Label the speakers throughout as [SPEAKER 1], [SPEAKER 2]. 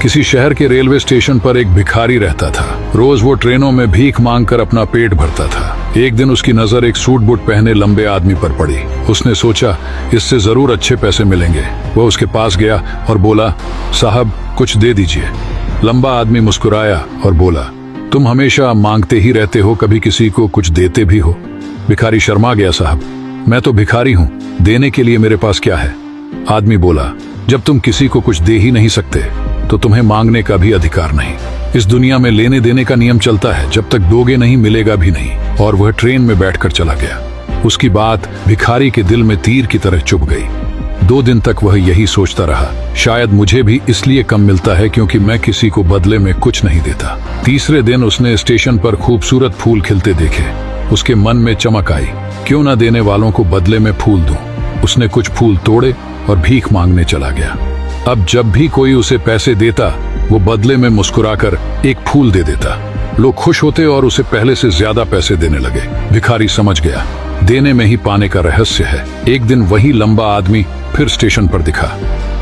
[SPEAKER 1] किसी शहर के रेलवे स्टेशन पर एक भिखारी रहता था। रोज वो ट्रेनों में भीख मांगकर अपना पेट भरता था। एक दिन उसकी नजर एक सूट बूट पहने लंबे आदमी पर पड़ी। उसने सोचा इससे जरूर अच्छे पैसे मिलेंगे। वह उसके पास गया और बोला, साहब कुछ दे दीजिए। लंबा आदमी मुस्कुराया और बोला, तुम हमेशा मांगते ही रहते हो, कभी किसी को कुछ देते भी हो? भिखारी शर्मा गया, साहब मैं तो भिखारी हूँ, देने के लिए मेरे पास क्या है? आदमी बोला, जब तुम किसी को कुछ दे ही नहीं सकते तो तुम्हें मांगने का भी अधिकार नहीं। इस दुनिया में लेने देने का नियम चलता है, जब तक दोगे नहीं मिलेगा भी नहीं। और वह ट्रेन में बैठकर चला गया। उसकी बात भिखारी के दिल में तीर की तरह चुभ गई। 2 दिन तक वह यही सोचता रहा, शायद मुझे भी इसलिए कम मिलता है क्योंकि मैं किसी को बदले में कुछ नहीं देता। तीसरे दिन उसने स्टेशन पर खूबसूरत फूल खिलते देखे। उसके मन में चमक आई, क्यों न देने वालों को बदले में फूल दूं। उसने कुछ फूल तोड़े और भीख मांगने चला गया। अब जब भी कोई उसे पैसे देता वो बदले में मुस्कुराकर एक फूल दे देता। लोग खुश होते और उसे पहले से ज्यादा पैसे देने लगे। भिखारी समझ गया, देने में ही पाने का रहस्य है। एक दिन वही लंबा आदमी फिर स्टेशन पर दिखा।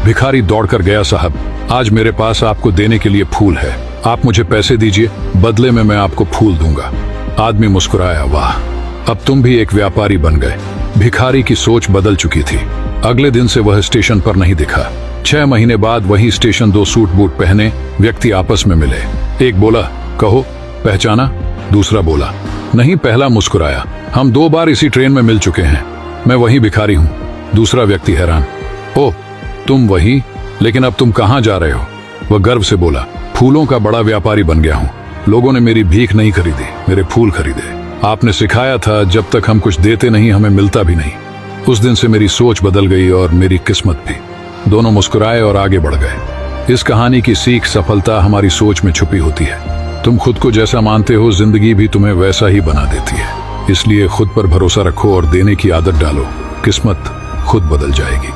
[SPEAKER 1] भिखारी दौड़कर गया, साहब आज मेरे पास आपको देने के लिए फूल है, आप मुझे पैसे दीजिए, बदले में मैं आपको फूल दूंगा। आदमी मुस्कुराया, वाह अब तुम भी एक व्यापारी बन गए। भिखारी की सोच बदल चुकी थी। अगले दिन से वह स्टेशन पर नहीं दिखा। 6 महीने बाद वही स्टेशन 2 सूट बूट पहने व्यक्ति आपस में मिले। एक बोला, कहो पहचाना? दूसरा बोला, नहीं। पहला मुस्कुराया, हम 2 बार इसी ट्रेन में मिल चुके हैं, मैं वही भिखारी हूँ। दूसरा व्यक्ति हैरान, ओह तुम वही, लेकिन अब तुम कहाँ जा रहे हो? वह गर्व से बोला, फूलों का बड़ा व्यापारी बन गया हूँ। लोगों ने मेरी भीख नहीं खरीदी, मेरे फूल खरीदे। आपने सिखाया था जब तक हम कुछ देते नहीं हमें मिलता भी नहीं। उस दिन से मेरी सोच बदल गई और मेरी किस्मत भी। दोनों मुस्कुराए और आगे बढ़ गए। इस कहानी की सीख सफलता हमारी सोच में छुपी होती है। तुम खुद को जैसा मानते हो जिंदगी भी तुम्हें वैसा ही बना देती है। इसलिए खुद पर भरोसा रखो और देने की आदत डालो, किस्मत खुद बदल जाएगी।